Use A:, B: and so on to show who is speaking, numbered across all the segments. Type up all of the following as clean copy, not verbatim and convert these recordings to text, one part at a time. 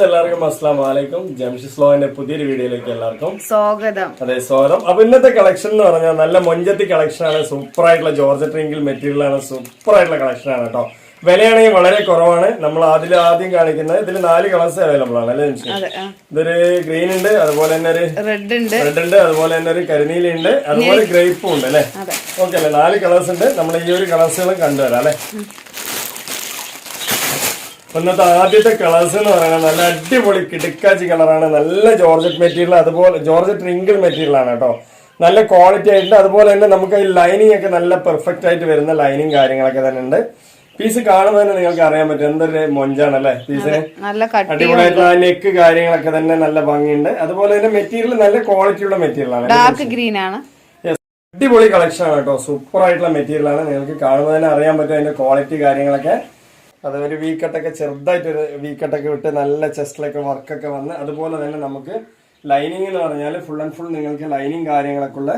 A: എല്ലാവർക്കും അസ്സലാമു അലൈക്കും. ജംഷിസ് ലോന്റെ പുതിയൊരു വീഡിയോയിലേക്ക് എല്ലാവർക്കും
B: സ്വാഗതം.
A: അതെ, സ്വാഗതം. അപ്പൊ ഇന്നത്തെ കളക്ഷൻ എന്ന് പറഞ്ഞാൽ നല്ല മൊഞ്ചത്തി കളക്ഷൻ ആണ്. സൂപ്പർ ആയിട്ടുള്ള ജോർജറ്റ് റിംഗിൾ മെറ്റീരിയൽ ആണ്. സൂപ്പർ ആയിട്ടുള്ള കളക്ഷൻ ആണ് കേട്ടോ. വിലയാണെങ്കിൽ വളരെ കുറവാണ്. നമ്മൾ ആദ്യം കാണിക്കുന്നത് ഇതിൽ 4 കളേഴ്സ് അവൈലബിൾ ആണ് അല്ലേ? ഇതൊരു ഗ്രീൻ ഉണ്ട്, അതുപോലെ തന്നെ ഒരു റെഡ് ഉണ്ട്, അതുപോലെ തന്നെ ഒരു കരിനീല ഉണ്ട്, അതുപോലെ ഗ്രേപ്പും ഉണ്ട് അല്ലെ? ഓക്കെ അല്ലെ? 4 കളേഴ്സ് ഉണ്ട്. നമ്മൾ ഈ ഒരു കളേഴ്സുകളും കണ്ടുവരാം അല്ലെ? ഇന്നത്തെ ആദ്യത്തെ കളേഴ്സ് എന്ന് പറയുന്നത് നല്ല അടിപൊളി കിടക്കാച്ചി കളറാണ്. നല്ല ജോർജറ്റ് മെറ്റീരിയൽ, അതുപോലെ ജോർജറ്റ് റിംഗിൾ മെറ്റീരിയൽ ആണ് കേട്ടോ. നല്ല ക്വാളിറ്റി ആയിട്ടുണ്ട്. അതുപോലെ തന്നെ നമുക്ക് ഈ ലൈനിങ് ഒക്കെ നല്ല പെർഫെക്റ്റ് ആയിട്ട് വരുന്ന ലൈനിങ് കാര്യങ്ങളൊക്കെ തന്നെ ഉണ്ട്. പീസ് കാണുമ്പോൾ തന്നെ നിങ്ങൾക്ക് അറിയാൻ പറ്റും എന്തൊരു മൊഞ്ചാണ് അല്ലെ പീസിന്. അടിപൊളിയായിട്ടുള്ള നെക്ക് കാര്യങ്ങളൊക്കെ തന്നെ നല്ല ഭംഗിയുണ്ട്. അതുപോലെ തന്നെ മെറ്റീരിയൽ നല്ല ക്വാളിറ്റിയുള്ള മെറ്റീരിയൽ ആണ്.
B: ഡാർക്ക് ഗ്രീൻ ആണ്.
A: അടിപൊളി കളക്ഷൻ ആണ് കേട്ടോ. സൂപ്പർ ആയിട്ടുള്ള മെറ്റീരിയൽ ആണ്. നിങ്ങൾക്ക് കാണുമ്പോൾ തന്നെ അറിയാൻ പറ്റും അതിന്റെ ക്വാളിറ്റി കാര്യങ്ങളൊക്കെ. അത് ഒരു വീക്കട്ടൊക്കെ ചെറുതായിട്ടൊരു വീക്കട്ടൊക്കെ വിട്ട് നല്ല ചെസ്റ്റിലൊക്കെ വർക്കൊക്കെ വന്ന്, അതുപോലെ തന്നെ നമുക്ക് ലൈനിങ് എന്ന് പറഞ്ഞാൽ ഫുൾ ആൻഡ് ഫുൾ നിങ്ങൾക്ക് ലൈനിങ് കാര്യങ്ങളൊക്കെ ഉള്ള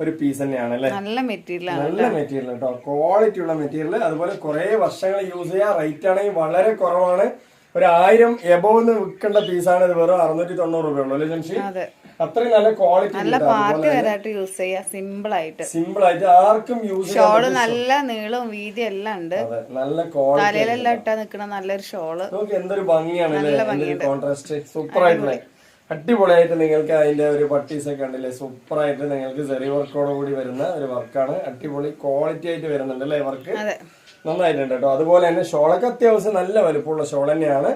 A: ഒരു പീസ് തന്നെയാണ് അല്ലെ? നല്ല മെറ്റീരിയൽ കേട്ടോ. ക്വാളിറ്റി ഉള്ള മെറ്റീരിയൽ. അതുപോലെ കുറെ വർഷങ്ങൾ യൂസ് ചെയ്യാം. റേറ്റ് ആണെങ്കിൽ വളരെ കുറവാണ്. ഒരു 1000 എബോന്ന് വിൽക്കേണ്ട പീസാണ്. ഇത് വെറും 690 രൂപയുള്ളൂ അല്ലെ ജംഷി? അത്രയും നല്ല ക്വാളിറ്റി, സിമ്പിൾ ആയിട്ട് ആർക്കും യൂസ് ചെയ്യാം.
B: നല്ല നീളവും വീതി എല്ലാം ഉണ്ട്.
A: നല്ല ക്വാളിറ്റി,
B: തലയിലെല്ലാം ഇട്ടാ നിൽക്കുന്ന നല്ലൊരു ഷോള്.
A: നോക്കി എന്തൊരു ഭംഗിയാണ്. കോൺട്രാസ്റ്റ് സൂപ്പർ ആയിട്ടുള്ള അടിപൊളിയായിട്ട് നിങ്ങൾക്ക് അതിന്റെ ഒരു പട്ടീസൊക്കെ ഉണ്ടല്ലേ? സൂപ്പർ ആയിട്ട് നിങ്ങൾക്ക് സെറി വർക്കോട് കൂടി വരുന്ന ഒരു വർക്കാണ്. അടിപൊളി ക്വാളിറ്റി ആയിട്ട് വരുന്നുണ്ട് അല്ലേ? വർക്ക് നന്നായിട്ടുണ്ട് കേട്ടോ. അതുപോലെ തന്നെ ഷോളൊക്കെ അത്യാവശ്യം നല്ല വലുപ്പമുള്ള ഷോൾ തന്നെയാണ്.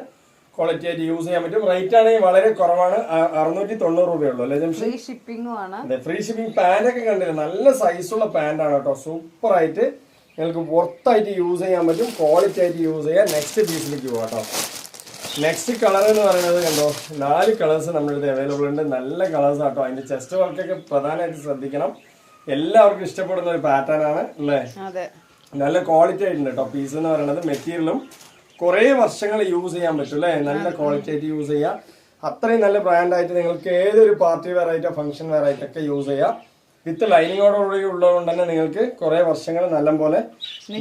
A: ക്വാളിറ്റി ആയിട്ട് യൂസ് ചെയ്യാൻ പറ്റും. റേറ്റ് ആണെങ്കിൽ വളരെ കുറവാണ്. 690 രൂപയുള്ളൂ അല്ലെ ജംഷി?
B: ഫ്രീ ഷിപ്പിംഗും ആണ്.
A: അതെ, ഫ്രീ ഷിപ്പിംഗ്. പാന്റൊക്കെ കണ്ടില്ല, നല്ല സൈസുള്ള പാന്റ് ആണ് കേട്ടോ. സൂപ്പർ ആയിട്ട് നിങ്ങൾക്ക് പുറത്തായിട്ട് യൂസ് ചെയ്യാൻ പറ്റും. ക്വാളിറ്റി ആയിട്ട് യൂസ് ചെയ്യാം. നെക്സ്റ്റ് പീസിലേക്ക് പോകാം കേട്ടോ. നെക്സ്റ്റ് കളർ എന്ന് പറയുന്നത് കണ്ടോ, 4 കളേഴ്സ് നമ്മുടെ അടുത്ത് അവൈലബിൾ ഉണ്ട്. നല്ല കളേഴ്സ് ആട്ടോ. അതിന്റെ ചെസ്റ്റ് വർക്കൊക്കെ പ്രധാനമായിട്ട് ശ്രദ്ധിക്കണം. എല്ലാവർക്കും ഇഷ്ടപ്പെടുന്ന ഒരു പാറ്റേൺ ആണ് അല്ലേ? നല്ല ക്വാളിറ്റി ആയിട്ടുണ്ട് കേട്ടോ. പീസ് എന്ന് പറയുന്നത് മെറ്റീരിയലും കുറെ വർഷങ്ങൾ യൂസ് ചെയ്യാൻ പറ്റും അല്ലേ? നല്ല ക്വാളിറ്റി ആയിട്ട് യൂസ് ചെയ്യാം. അത്രയും നല്ല ബ്രാൻഡായിട്ട് നിങ്ങൾക്ക് ഏതൊരു പാർട്ടി വെയർ ആയിട്ടോ ഫംഗ്ഷൻ വെയർ ആയിട്ടൊക്കെ യൂസ് ചെയ്യാം. വിത്ത് ലൈനിങ്ങോടുകൂടി ഉള്ളതുകൊണ്ട് തന്നെ നിങ്ങൾക്ക് കുറെ വർഷങ്ങൾ നല്ലപോലെ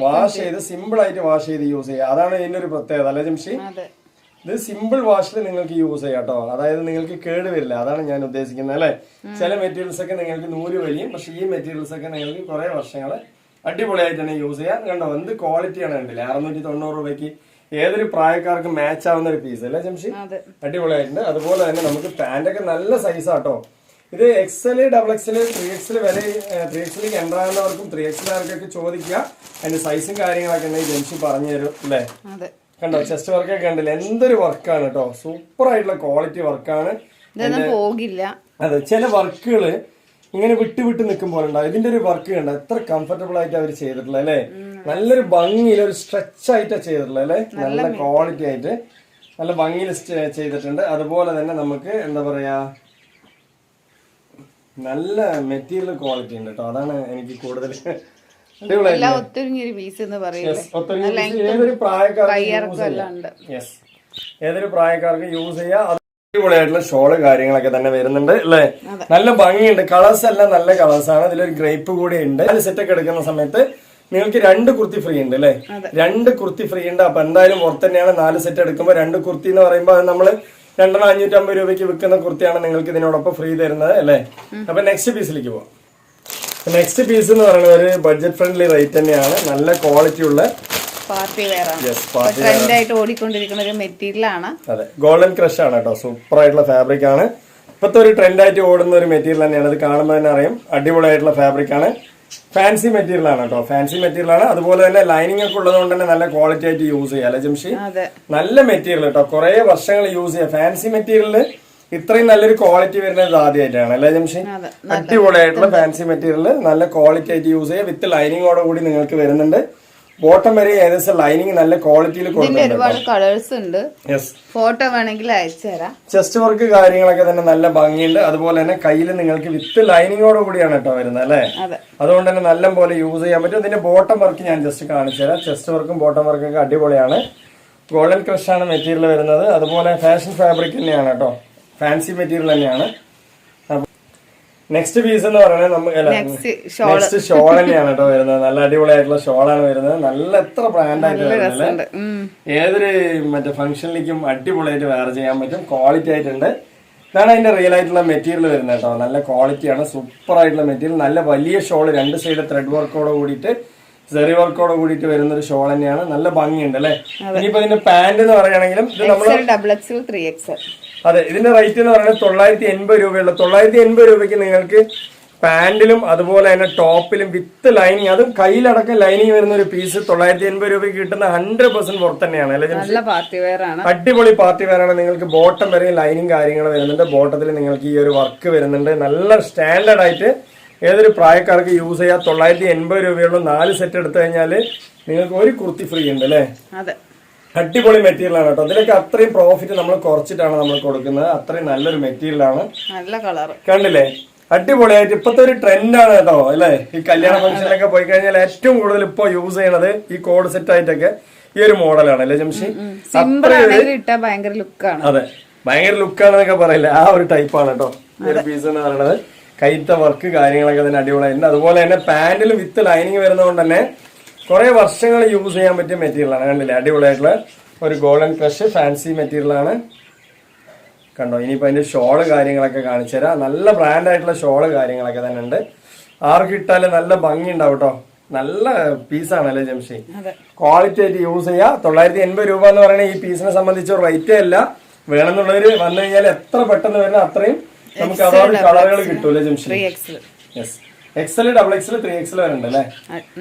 A: വാഷ് ചെയ്ത് സിമ്പിൾ ആയിട്ട് വാഷ് ചെയ്ത് യൂസ് ചെയ്യാം. അതാണ് ഇതിന്റെ ഒരു പ്രത്യേകത അല്ലെ ജംഷി? ഇത് സിമ്പിൾ വാഷിൽ നിങ്ങൾക്ക് യൂസ് ചെയ്യാം കേട്ടോ. അതായത് നിങ്ങൾക്ക് കേട് വരില്ല. അതാണ് ഞാൻ ഉദ്ദേശിക്കുന്നത് അല്ലെ? ചില മെറ്റീരിയൽസ് ഒക്കെ നിങ്ങൾക്ക് 100 വലിയും, പക്ഷെ ഈ മെറ്റീരിയൽസ് ഒക്കെ നിങ്ങൾക്ക് കുറെ വർഷങ്ങൾ അടിപൊളിയായിട്ട് തന്നെ യൂസ് ചെയ്യാം. കണ്ടോ എന്ത് ക്വാളിറ്റിയാണ് കണ്ടില്ലേ? 690 രൂപയ്ക്ക് ഏതൊരു പ്രായക്കാർക്ക് മാച്ച് ആവുന്ന ഒരു പീസ് അല്ലേ ജംഷി? അടിപൊളിയായിട്ടുണ്ട്. അതുപോലെ തന്നെ നമുക്ക് പാന്റൊക്കെ നല്ല സൈസാട്ടോ. ഇത് XL, XXL, 3XL വരെ 3XL എൻട്രാകുന്നവർക്കും 3XL ചോദിക്കുക. അതിന്റെ സൈസും കാര്യങ്ങളൊക്കെ ഉണ്ടെങ്കിൽ ജംഷി പറഞ്ഞു തരും അല്ലേ? കണ്ടോ ചെസ്റ്റ് വർക്കൊക്കെ കണ്ടില്ലേ? എന്തൊരു വർക്കാണ് കേട്ടോ. സൂപ്പർ ആയിട്ടുള്ള ക്വാളിറ്റി വർക്കാണ്. അതെ, ചില വർക്കുകള് ഇങ്ങനെ വിട്ട് നിൽക്കുമ്പോൾ ഉണ്ടാവും. ഇതിന്റെ ഒരു വർക്ക് കണ്ട എത്ര കംഫർട്ടബിൾ ആയിട്ട് അവർ ചെയ്തിട്ടുള്ളത് അല്ലെ? നല്ലൊരു ഭംഗിയിൽ ഒരു സ്ട്രെച്ച് ആയിട്ടാണ് ചെയ്തിട്ടുള്ളത് അല്ലെ? നല്ല ക്വാളിറ്റി ആയിട്ട് നല്ല ഭംഗിയിൽ ചെയ്തിട്ടുണ്ട്. അതുപോലെ തന്നെ നമുക്ക് എന്താ പറയാ, നല്ല മെറ്റീരിയൽ ക്വാളിറ്റി ഉണ്ട് കേട്ടോ. അതാണ് എനിക്ക് കൂടുതൽ ഏതൊരു പ്രായക്കാർക്ക് യൂസ് ചെയ്യാം. അടിപൊളിയായിട്ടുള്ള ഷോള് കാര്യങ്ങളൊക്കെ തന്നെ വരുന്നുണ്ട് അല്ലേ? നല്ല ഭംഗിയുണ്ട്. കളേഴ്സ് എല്ലാം നല്ല കളേഴ്സ് ആണ്. ഇതിലൊരു ഗ്രേപ്പ് കൂടി ഉണ്ട്. സെറ്റ് ഒക്കെ എടുക്കുന്ന സമയത്ത് നിങ്ങൾക്ക് 2 കുർത്തി ഫ്രീ ഉണ്ട് അല്ലെ? 2 കുർത്തി ഫ്രീ ഉണ്ട്. അപ്പൊ എന്തായാലും പുറത്ത് തന്നെയാണ് 4 സെറ്റ് എടുക്കുമ്പോൾ 2 കുർത്തി എന്ന് പറയുമ്പോൾ അത് നമ്മള് 550 രൂപയ്ക്ക് വിൽക്കുന്ന കുർത്തിയാണ് നിങ്ങൾക്ക് ഇതിനോടൊപ്പം ഫ്രീ തരുന്നത് അല്ലെ? അപ്പൊ നെക്സ്റ്റ് പീസിലേക്ക് പോവാം. നെക്സ്റ്റ് പീസ് എന്ന് പറയുന്നത് ഒരു ബഡ്ജറ്റ് ഫ്രണ്ട്ലി റേറ്റ് തന്നെയാണ്. നല്ല ക്വാളിറ്റി ഉള്ള
B: പാർട്ടി വെയർ ആണ്. ഓടിക്കൊണ്ടിരിക്കുന്ന ഒരു മെറ്റീരിയൽ ആണ്.
A: അതെ, ഗോൾഡൻ ക്രഷ് ആണ് കേട്ടോ. സൂപ്പർ ആയിട്ടുള്ള ഫാബ്രിക് ആണ്. ഇപ്പത്തെ ഒരു ട്രെൻഡ് ആയിട്ട് ഓടുന്ന ഒരു മെറ്റീരിയൽ തന്നെയാണ്. ഇത് കാണുമ്പോൾ തന്നെ അറിയാം. അടിപൊളിയായിട്ടുള്ള ഫാബ്രിക് ആണ്. ഫാൻസി മെറ്റീരിയൽ ആണ് കേട്ടോ. ഫാൻസി മെറ്റീരിയൽ ആണ്. അതുപോലെ തന്നെ ലൈനിങ് ഒക്കെ ഉള്ളതുകൊണ്ട് തന്നെ നല്ല ക്വാളിറ്റി ആയിട്ട് യൂസ് ചെയ്യാം അല്ലെ ജംഷി? നല്ല മെറ്റീരിയൽ കേട്ടോ. കുറെ വർഷങ്ങൾ യൂസ് ചെയ്യാം. ഫാൻസി മെറ്റീരിയലില് ഇത്രയും നല്ലൊരു ക്വാളിറ്റി വരുന്നത് ആദ്യമായിട്ടാണ് അല്ലെ ജംഷി? അടിപൊളിയായിട്ടുള്ള ഫാൻസി മെറ്റീരിയൽ നല്ല ക്വാളിറ്റി ആയിട്ട് യൂസ് ചെയ്യാം. വിത്ത് ലൈനിങ്ങോട് കൂടി നിങ്ങൾക്ക് വരുന്നുണ്ട്. ബോട്ടം വരെ ഏകദേശം ലൈനിങ് നല്ല ക്വാളിറ്റിയിൽ
B: കൊടുക്കുന്നുണ്ട്. ഫോട്ടോ വേണമെങ്കിൽ അയച്ചു തരാം.
A: ചെസ്റ്റ് വർക്ക് കാര്യങ്ങളൊക്കെ തന്നെ നല്ല ഭംഗിയുണ്ട്. അതുപോലെ തന്നെ കയ്യിൽ നിങ്ങൾക്ക് വിത്ത് ലൈനിങ്ങോട് കൂടിയാണ് കേട്ടോ വരുന്നത് അല്ലെ? അതുകൊണ്ട് തന്നെ നല്ല പോലെ യൂസ് ചെയ്യാൻ പറ്റും. ഇതിന്റെ ബോട്ടം വർക്ക് ഞാൻ ജസ്റ്റ് കാണിച്ചു തരാം. ചെസ്റ്റ് വർക്കും ബോട്ടം വർക്കും ഒക്കെ അടിപൊളിയാണ്. ഗോൾഡൻ ക്രഷ് ആണ് മെറ്റീരിയൽ വരുന്നത്. അതുപോലെ ഫാഷൻ ഫാബ്രിക് തന്നെയാണ് കേട്ടോ. ഫാൻസി മെറ്റീരിയൽ തന്നെയാണ്. നെക്സ്റ്റ് പീസ് എന്ന് പറയുന്നത് നെക്സ്റ്റ് ഷോൾ തന്നെയാണ് കേട്ടോ വരുന്നത്. നല്ല അടിപൊളിയായിട്ടുള്ള ഷോളാണ് വരുന്നത്. നല്ല എത്ര ബ്രാൻഡ് ആയിട്ട് വരുന്നത്, ഏതൊരു മറ്റേ ഫംഗ്ഷനിലേക്കും അടിപൊളിയായിട്ട് വെയർ ചെയ്യാൻ പറ്റും. ക്വാളിറ്റി ആയിട്ടുണ്ട്. ഇതാണ് അതിന്റെ റിയൽ ആയിട്ടുള്ള മെറ്റീരിയൽ വരുന്നത് കേട്ടോ. നല്ല ക്വാളിറ്റിയാണ്, സൂപ്പർ ആയിട്ടുള്ള മെറ്റീരിയൽ. നല്ല വലിയ ഷോൾ, രണ്ട് സൈഡ് ത്രെഡ് വർക്കോട് കൂടിയിട്ട് സെറി വർക്കോട് കൂടിയിട്ട് വരുന്ന ഒരു ഷോൾ തന്നെയാണ്. നല്ല ഭംഗിയുണ്ട് അല്ലെ. ഇനിയിപ്പോ ഇതിന്റെ പാന്റ് എന്ന് പറയുകയാണെങ്കിലും ഇത് നമ്മൾ അതെ, ഇതിന്റെ റേറ്റ് എന്ന് പറയുന്നത് 980 രൂപയുള്ള. 980 രൂപയ്ക്ക് നിങ്ങൾക്ക് പാന്റിലും അതുപോലെ തന്നെ ടോപ്പിലും വിത്ത് ലൈനിങ്, അതും കയ്യിലടക്കം ലൈനിങ് വരുന്ന ഒരു പീസ് 980 രൂപയ്ക്ക് കിട്ടുന്ന 100% വർത്ത് തന്നെയാണ് അല്ലെ. അടിപൊളി പാർട്ടി വെയർ ആണ്. നിങ്ങൾക്ക് ബോട്ടം വരെ ലൈനിങ് കാര്യങ്ങൾ വരുന്നുണ്ട്. ബോട്ടത്തിൽ നിങ്ങൾക്ക് ഈ ഒരു വർക്ക് വരുന്നുണ്ട്. നല്ല സ്റ്റാൻഡേർഡ് ആയിട്ട് ഏതൊരു പ്രായക്കാർക്ക് യൂസ് ചെയ്യാം. 980 രൂപയുള്ള 4 സെറ്റ് എടുത്തു കഴിഞ്ഞാൽ നിങ്ങൾക്ക് ഒരു കുർത്തി ഫ്രീ ഉണ്ട് അല്ലേ. അടിപൊളി മെറ്റീരിയൽ ആണ് കേട്ടോ. അതിലൊക്കെ അത്രയും പ്രോഫിറ്റ് നമ്മൾ കുറച്ചിട്ടാണ് നമ്മൾ കൊടുക്കുന്നത്. അത്രയും നല്ലൊരു മെറ്റീരിയൽ ആണ്.
B: നല്ല കളർ കണ്ടില്ലേ,
A: അടിപൊളിയായിട്ട് ഇപ്പത്തെ ഒരു ട്രെൻഡാണ് കേട്ടോ അല്ലെ. ഈ കല്യാണ ഫംഗ്ഷനിലൊക്കെ പോയി കഴിഞ്ഞാൽ ഏറ്റവും കൂടുതൽ ഇപ്പൊ യൂസ് ചെയ്യണത് ഈ കോഡ് സെറ്റ് ആയിട്ടൊക്കെ ഈ ഒരു മോഡലാണ് അല്ലെ ജംഷി.
B: ഭയങ്കര ലുക്കാണ്.
A: അതെ, ഭയങ്കര ലുക്കാണെന്നൊക്കെ പറയില്ല, ആ ഒരു ടൈപ്പാണ് കേട്ടോ ഈ ഒരു പീസ് എന്ന് പറയുന്നത്. കൈത്ത വർക്ക് കാര്യങ്ങളൊക്കെ തന്നെ അടിപൊളിയായിട്ടുണ്ട്. അതുപോലെ തന്നെ പാന്റിൽ വിത്ത് ലൈനിങ് വരുന്നതുകൊണ്ട് തന്നെ കുറെ വർഷങ്ങൾ യൂസ് ചെയ്യാൻ പറ്റിയ മെറ്റീരിയൽ ആണ്. കണ്ടില്ലേ, അടിപൊളിയായിട്ടുള്ള ഒരു ഗോൾഡൻ ക്രഷ് ഫാൻസി മെറ്റീരിയൽ ആണ് കണ്ടോ. ഇനിയിപ്പോ അതിന്റെ ഷോള് കാര്യങ്ങളൊക്കെ കാണിച്ചു തരാം. നല്ല ബ്രാൻഡ് ആയിട്ടുള്ള ഷോള് കാര്യങ്ങളൊക്കെ തന്നെ ഉണ്ട്. ആർക്ക് ഇട്ടാലും നല്ല ഭംഗി ഉണ്ടാവും കേട്ടോ. നല്ല പീസാണ് അല്ലേ ജംഷി. ക്വാളിറ്റി ആയിട്ട് യൂസ് ചെയ്യാം. 980 രൂപ എന്ന് പറയുന്നത് ഈ പീസിനെ സംബന്ധിച്ച് റേറ്റേ അല്ല. വേണമെന്നുള്ളവര് വന്നു കഴിഞ്ഞാൽ എത്ര പെട്ടെന്ന് വരുന്ന അത്രയും നമുക്ക് അതാത് കളറുകൾ കിട്ടൂല്ലേ Jamshi. Yes, XL, XXL, 3XL വരെ ഉണ്ട് അല്ലേ.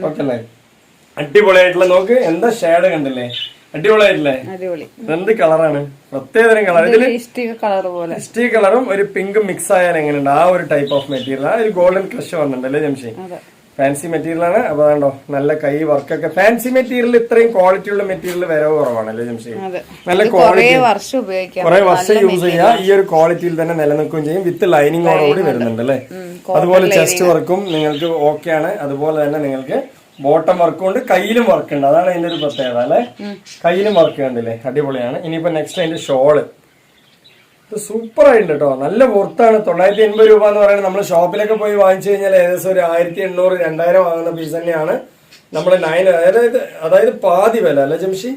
A: ഓക്കെ അല്ലേ, അടിപൊളിയായിട്ടുള്ള. നോക്ക് എന്താ ഷെയ്ഡ് കണ്ടില്ലേ, അടിപൊളിയായിട്ടില്ലേ. എന്ത് കളറാണ്, പ്രത്യേകതരം കളർ. ഇതില് ഇഷ്ടിക കളറും ഒരു പിങ്കും മിക്സ് ആയാൽ എങ്ങനെയുണ്ട്, ആ ഒരു ടൈപ്പ് ഓഫ് മെറ്റീരിയൽ. ആ ഒരു ഗോൾഡൻ ക്രഷ് വന്നിട്ടുണ്ട് അല്ലേ ജംഷി. ഫാൻസി മെറ്റീരിയൽ ആണ്. അപ്പൊ കണ്ടോ നല്ല കൈ വർക്കൊക്കെ. ഫാൻസി മെറ്റീരിയൽ ഇത്രയും ക്വാളിറ്റി ഉള്ള മെറ്റീരിയൽ വരവ് കുറവാണ് അല്ലേ ജംഷി. നല്ല ക്വാളിറ്റി, കുറെ വർഷം യൂസ് ചെയ്യാം. ഈ ഒരു ക്വാളിറ്റിയിൽ തന്നെ നിലനിൽക്കുകയും ചെയ്യും. വിത്ത് ലൈനിങ്ങോടുകൂടി വരുന്നുണ്ട് അല്ലേ. അതുപോലെ ചെസ്റ്റ് വർക്കും നിങ്ങൾക്ക് ഓക്കെ ആണ്. അതുപോലെ തന്നെ നിങ്ങൾക്ക് ബോട്ടം വർക്കും ഉണ്ട്, കയ്യിലും വർക്ക് ഉണ്ട്. അതാണ് അതിന്റെ ഒരു പ്രത്യേകത അല്ലെ. കയ്യിലും വർക്ക് കണ്ടില്ലേ, അടിപൊളിയാണ്. ഇനിയിപ്പോ നെക്സ്റ്റ് അതിന്റെ ഷോള് ഇത് സൂപ്പർ ആയിട്ടുണ്ട് കേട്ടോ. നല്ല വർത്താണ്. 980 രൂപ എന്ന് പറയുന്നത് നമ്മൾ ഷോപ്പിലൊക്കെ പോയി വാങ്ങിച്ചു കഴിഞ്ഞാൽ ഏകദേശം ഒരു 1800, 2000 വാങ്ങുന്ന പീസ് തന്നെയാണ് നമ്മൾ 9, അതായത് പാതി വില അല്ലെ ജംഷി.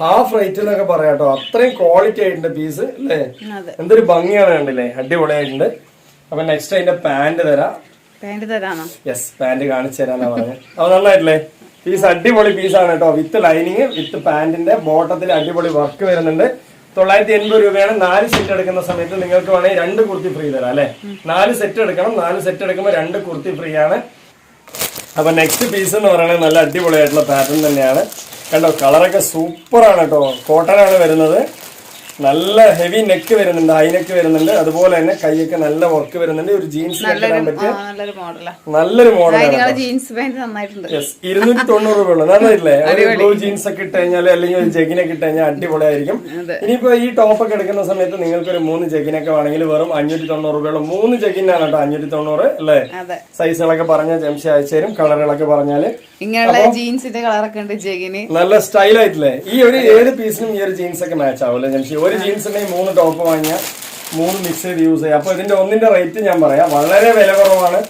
A: ഹാഫ് റേറ്റ് എന്നൊക്കെ പറയാം കേട്ടോ. അത്രയും ക്വാളിറ്റി ആയിട്ടുണ്ട് പീസ് അല്ലേ. എന്തൊരു ഭംഗിയാണ് കണ്ടില്ലേ, അടിപൊളിയായിട്ടുണ്ട്. അപ്പൊ നെക്സ്റ്റ് അതിന്റെ പാന്റ് തരാം. യെസ്, പാന്റ് കാണിച്ചു തരാന്നാ പറഞ്ഞത്. അപ്പൊ നന്നായിട്ടില്ലേ, പീസ് അടിപൊളി പീസാണ് കേട്ടോ. വിത്ത് ലൈനിങ് വിത്ത് പാന്റിന്റെ ബോട്ടത്തിൽ അടിപൊളി വർക്ക് വരുന്നുണ്ട്. 980 രൂപയാണ്. 4 സെറ്റ് എടുക്കുന്ന സമയത്ത് നിങ്ങൾക്ക് വേണമെങ്കിൽ 2 കുർത്തി ഫ്രീ തരാം അല്ലെ. 4 സെറ്റ് എടുക്കണം. 4 സെറ്റ് എടുക്കുമ്പോൾ 2 കുർത്തി ഫ്രീ ആണ്. അപ്പൊ നെക്സ്റ്റ് പീസ് എന്ന് പറയുന്നത് നല്ല അടിപൊളിയായിട്ടുള്ള പാറ്റേൺ തന്നെയാണ് കണ്ടോ. കളറൊക്കെ സൂപ്പർ ആണ് കേട്ടോ. കോട്ടൺ ആണ് വരുന്നത്. നല്ല ഹെവി നെക്ക് വരുന്നുണ്ട്, ഹൈ നെക്ക് വരുന്നുണ്ട്. അതുപോലെ തന്നെ കൈയൊക്കെ നല്ല വർക്ക് വരുന്നുണ്ട്. ഒരു ജീൻസ് ഇടാൻ പറ്റിയ നല്ലൊരു മോഡലാണ്.
B: ജീൻസ് പാന്റ് നന്നായിട്ടുണ്ട്.
A: യെസ്, 290 രൂപ ഉള്ളു. നന്നായിട്ടില്ലേ. ഒരു ബ്ലൂ ജീൻസ് ഒക്കെ ഇട്ട് കഴിഞ്ഞാൽ അല്ലെങ്കിൽ ഒരു ജഗിനൊക്കെ ഇട്ട് കഴിഞ്ഞാൽ അടിപൊളിയായിരിക്കും. ഇനിയിപ്പോ ഈ ടോപ്പൊക്കെ എടുക്കുന്ന സമയത്ത് നിങ്ങൾക്ക് ഒരു 3 ജഗിനൊക്കെ വേണമെങ്കിൽ വെറും 590 രൂപയുള്ള 3 ജഗിനാണ് കേട്ടോ. 590 അല്ലേ. സൈസുകളൊക്കെ പറഞ്ഞാൽ ജംഷി അയച്ചു തരും. കളറുകളൊക്കെ പറഞ്ഞാല്
B: ഇങ്ങനെയുള്ള ജീൻസിന്റെ കളറൊക്കെ ഉണ്ട് ജഗിന്.
A: നല്ല സ്റ്റൈൽ ആയിട്ടില്ലേ. ഈ ഒരു ഏത് പീസിനും ഈ ഒരു ജീൻസ് ഒക്കെ മാച്ച് ആവുമല്ലേ ജംഷി. ഒരു ജീൻസിന്റെയും 3 ടോപ്പ് വാങ്ങിയാൽ 3 മിക്സ് ചെയ്ത് യൂസ് ചെയ്യാം. അപ്പൊ ഇതിന്റെ ഒന്നിന്റെ റേറ്റ് ഞാൻ പറയാം, വളരെ വില കുറവാണ്.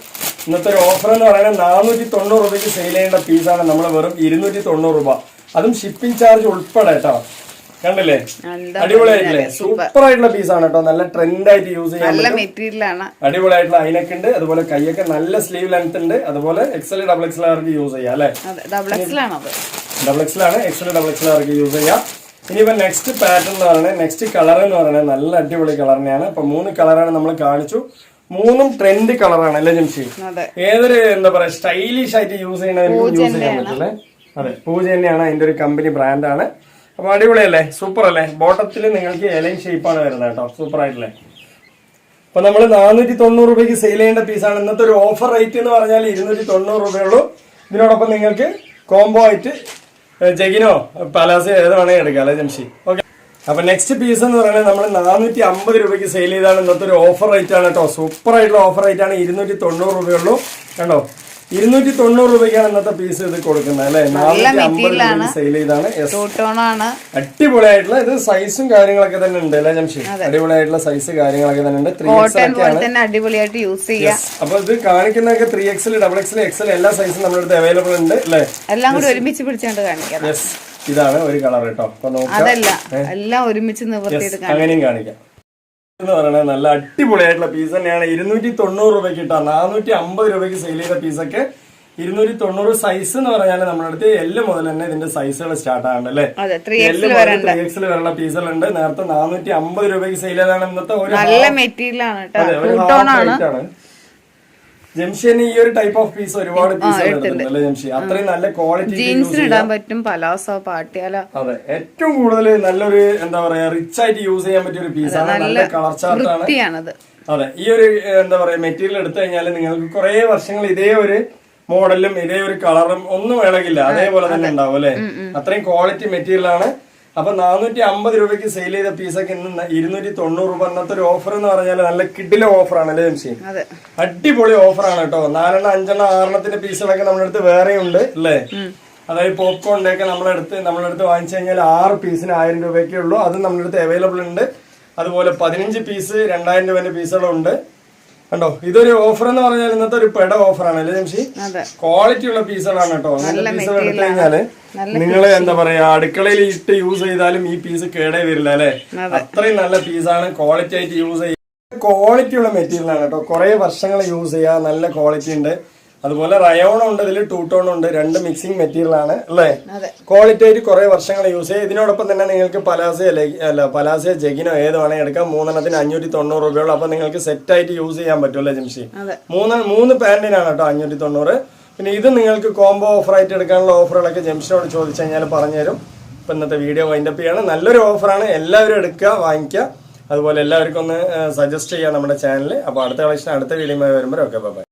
A: ഇന്നത്തെ ഒരു ഓഫർ എന്ന് പറയുന്നത് 490 രൂപയ്ക്ക് സെയിൽ ചെയ്യേണ്ട പീസാണ് നമ്മൾ വെറും 290 രൂപ. അതും ഷിപ്പിംഗ് ചാർജ് ഉൾപ്പെടെ കേട്ടോ. കണ്ടില്ലേ, അടിപൊളിയായിട്ടില്ലേ. സൂപ്പർ ആയിട്ടുള്ള പീസാണ് കേട്ടോ. നല്ല ട്രെൻഡ് ആയിട്ട് യൂസ് ചെയ്യാൻ അടിപൊളിയായിട്ടുള്ള അതിനൊക്കെ ഉണ്ട്. അതുപോലെ കൈയൊക്കെ നല്ല സ്ലീവ് ലെങ്ത് ഉണ്ട്. അതുപോലെ XL, XXL ആർക്ക് യൂസ് ചെയ്യാം അല്ലെ. XXL ആണ്. XL, XXL ആർക്ക് യൂസ് ചെയ്യാം. ഇനിയിപ്പോ നെക്സ്റ്റ് പാറ്റേൺ എന്ന് പറയുന്നത്, നെക്സ്റ്റ് കളർ എന്ന് പറയുന്നത് നല്ല അടിപൊളി കളർ തന്നെയാണ്. അപ്പൊ 3 കളറാണ് നമ്മൾ കാണിച്ചു. 3ഉം ട്രെൻഡ് കളറാണ് അല്ലേ ജംഷി. ഏതൊരു എന്താ പറയാ സ്റ്റൈലിഷ് ആയിട്ട് യൂസ് ചെയ്യുന്നവർക്ക് യൂസ് ചെയ്യാൻ പറ്റില്ലേ. അതെ, പൂജ തന്നെയാണ് അതിന്റെ ഒരു കമ്പനി ബ്രാൻഡാണ്. അപ്പൊ അടിപൊളിയല്ലേ, സൂപ്പർ അല്ലേ. ബോട്ടത്തിൽ നിങ്ങൾക്ക് എലൈൻ ഷേപ്പാണ് വരുന്നത് കേട്ടോ. സൂപ്പർ ആയിട്ടില്ലേ. അപ്പൊ നമ്മൾ 490 രൂപയ്ക്ക് സെയിൽ ചെയ്യേണ്ട പീസാണ്. ഇന്നത്തെ ഒരു ഓഫർ റേറ്റ് എന്ന് പറഞ്ഞാൽ 290 രൂപയുള്ളൂ. ഇതിനോടൊപ്പം നിങ്ങൾക്ക് കോംബോ ആയിട്ട് ജഗിനോ പലാസോ ഏത് വേണമെങ്കിൽ എടുക്കാം അല്ലെ ജംഷി. ഓക്കെ, അപ്പൊ നെക്സ്റ്റ് പീസ് എന്ന് പറയുന്നത് നമ്മൾ 450 രൂപയ്ക്ക് സെയിൽ ചെയ്താണ്. ഇന്നത്തെ ഒരു ഓഫർ റേറ്റ് ആണ് കേട്ടോ. സൂപ്പർ ആയിട്ടുള്ള ഓഫർ റേറ്റ് ആണ്. 290 രൂപയുള്ളൂ കണ്ടോ. 290 രൂപയ്ക്കാണ് ഇന്നത്തെ പീസ് ഇത് കൊടുക്കുന്നത് അല്ലെ. 450 രൂപയ്ക്ക് സെയിൽ ചെയ്താണ്. അടിപൊളിയായിട്ടുള്ള ഇത് സൈസും കാര്യങ്ങളൊക്കെ തന്നെ ഉണ്ട് അല്ലെ ജംഷി. അടിപൊളിയായിട്ടുള്ള സൈസ് കാര്യങ്ങളൊക്കെ തന്നെ ഉണ്ട്. 3XL
B: അടിപൊളിയായിട്ട് യൂസ് ചെയ്യാം.
A: അപ്പൊ ഇത് കാണിക്കുന്നതൊക്കെ 3XL, XXL, XL എല്ലാ സൈസും നമ്മുടെ അടുത്ത് അവൈലബിൾ ഉണ്ട് അല്ലെ.
B: എല്ലാം കൂടി ഒരുമിച്ച് പിടിച്ചോണ്ട് കാണിക്കാം.
A: ഇതാണ് ഒരു കളർ കേട്ടോ. അപ്പൊ
B: അതല്ല എല്ലാം ഒരുമിച്ച് നിവർത്തിയിട്ട്
A: അങ്ങനെയും കാണിക്കാം എന്ന് പറയുന്നത് നല്ല അടിപൊളിയായിട്ടുള്ള പീസ് തന്നെയാണ്. 290 രൂപയ്ക്ക് കിട്ടാം. 450 രൂപയ്ക്ക് സെയിൽ ചെയ്ത പീസൊക്കെ 290 സൈസ് എന്ന് പറഞ്ഞാൽ നമ്മുടെ അടുത്ത് എല്ല് മുതൽ തന്നെ ഇതിന്റെ സൈസുകൾ സ്റ്റാർട്ട് ആകുന്നുണ്ട് അല്ലെ. 3XL വരെയുള്ള പീസുകളുണ്ട്. നേരത്തെ 450 രൂപയ്ക്ക് സെയിൽ ചെയ്താണ് ഇന്നത്തെ ഒരു ആണ്. ജംഷിന് ഈ ഒരു ടൈപ്പ് ഓഫ് പീസ് ഒരുപാട് പീസ് എടുത്തിട്ടുണ്ട് ജംഷി. അത്രയും നല്ല ക്വാളിറ്റി
B: ഇടാൻ പറ്റും. പലാസോ പാട്ടിയാല
A: അതെ ഏറ്റവും കൂടുതൽ നല്ലൊരു എന്താ പറയാ റിച്ച് ആയിട്ട് യൂസ് ചെയ്യാൻ പറ്റിയ ഒരു പീസാണ്. നല്ല കളർ ചാർട്ടാണ്. അതെ ഈ ഒരു എന്താ പറയാ മെറ്റീരിയൽ എടുത്തു കഴിഞ്ഞാൽ നിങ്ങൾക്ക് കുറെ വർഷങ്ങൾ ഇതേ ഒരു മോഡലും ഇതേ ഒരു കളറും ഒന്നും വേണമെങ്കില്ല അതേപോലെ തന്നെ ഉണ്ടാവും അല്ലെ. അത്രയും ക്വാളിറ്റി മെറ്റീരിയൽ ആണ്. അപ്പൊ 450 രൂപയ്ക്ക് സെയിൽ ചെയ്ത പീസൊക്കെ ഇന്ന് 290 രൂപ. ഇന്നത്തെ ഒരു ഓഫർ എന്ന് പറഞ്ഞാൽ നല്ല കിഡിലെ ഓഫറാണ് അല്ലേ ജംഷി. അടിപൊളി ഓഫറാണ് കേട്ടോ. 4 എണ്ണം 5 എണ്ണം 6 എണ്ണത്തിന്റെ പീസുകളൊക്കെ നമ്മുടെ അടുത്ത് വേറെ ഉണ്ട് അല്ലേ. അതായത് പോപ്കോണിന്റെ ഒക്കെ നമ്മളെടുത്ത് വാങ്ങിച്ചു കഴിഞ്ഞാൽ 6 പീസിന് 1000 രൂപയ്ക്കേ ഉള്ളൂ. അത് നമ്മുടെ അടുത്ത് അവൈലബിൾ ഉണ്ട്. അതുപോലെ 15 പീസ് 2000 രൂപന്റെ പീസുകളുണ്ട് കണ്ടോ. ഇതൊരു ഓഫർ എന്ന് പറഞ്ഞാൽ ഇന്നത്തെ ഒരു പെട ഓഫറാണ് അല്ലേ ജംഷി. ക്വാളിറ്റി ഉള്ള പീസുകളാണ് കേട്ടോ. അങ്ങനത്തെ പീസുകൾ എടുത്തു കഴിഞ്ഞാല് നിങ്ങള് എന്താ പറയാ അടുക്കളയിൽ ഇട്ട് യൂസ് ചെയ്താലും ഈ പീസ് കേടേ വരില്ല അല്ലെ. അത്രയും നല്ല പീസാണ്. ക്വാളിറ്റി ആയിട്ട് യൂസ് ചെയ്യുക. ക്വാളിറ്റി ഉള്ള മെറ്റീരിയൽ ആണ് കേട്ടോ. കുറെ വർഷങ്ങൾ യൂസ് ചെയ്യാം. നല്ല ക്വാളിറ്റി ഉണ്ട്. അതുപോലെ റയോൺ ഉണ്ട്, ഇതിൽ 2 ടോൺ ഉണ്ട്. 2 മിക്സിംഗ് മെറ്റീരിയൽ ആണ് അല്ലേ. ക്വാളിറ്റി ആയിട്ട് കുറെ വർഷങ്ങൾ യൂസ് ചെയ്യാം. ഇതിനോടൊപ്പം തന്നെ നിങ്ങൾക്ക് പലാസിയ ജഗിനോ ഏത് വേണമെങ്കിൽ എടുക്കാം. 3 എണ്ണത്തിന് 590 രൂപയുള്ളൂ. അപ്പൊ നിങ്ങൾക്ക് സെറ്റ് ആയിട്ട് യൂസ് ചെയ്യാൻ പറ്റും അല്ലേ ജംഷി. 3 പാന്റിനാണ് കേട്ടോ 590. പിന്നെ ഇത് നിങ്ങൾക്ക് കോംബോ ഓഫർ ആയിട്ട് എടുക്കാനുള്ള ഓഫറുകളൊക്കെ ജംഷിനോട് ചോദിച്ചു കഴിഞ്ഞാൽ പറഞ്ഞുതരും. ഇപ്പൊ ഇന്നത്തെ വീഡിയോ വൈൻഡപ്പ് ചെയ്യാണ്. നല്ലൊരു ഓഫറാണ്. എല്ലാവരും എടുക്കുക, വാങ്ങിക്കുക. അതുപോലെ എല്ലാവർക്കും ഒന്ന് സജസ്റ്റ് ചെയ്യാം നമ്മുടെ ചാനൽ. അപ്പൊ അടുത്ത കളക്ഷൻ അടുത്ത വീഡിയോ വരുമ്പോൾ ഓക്കെ ബൈ.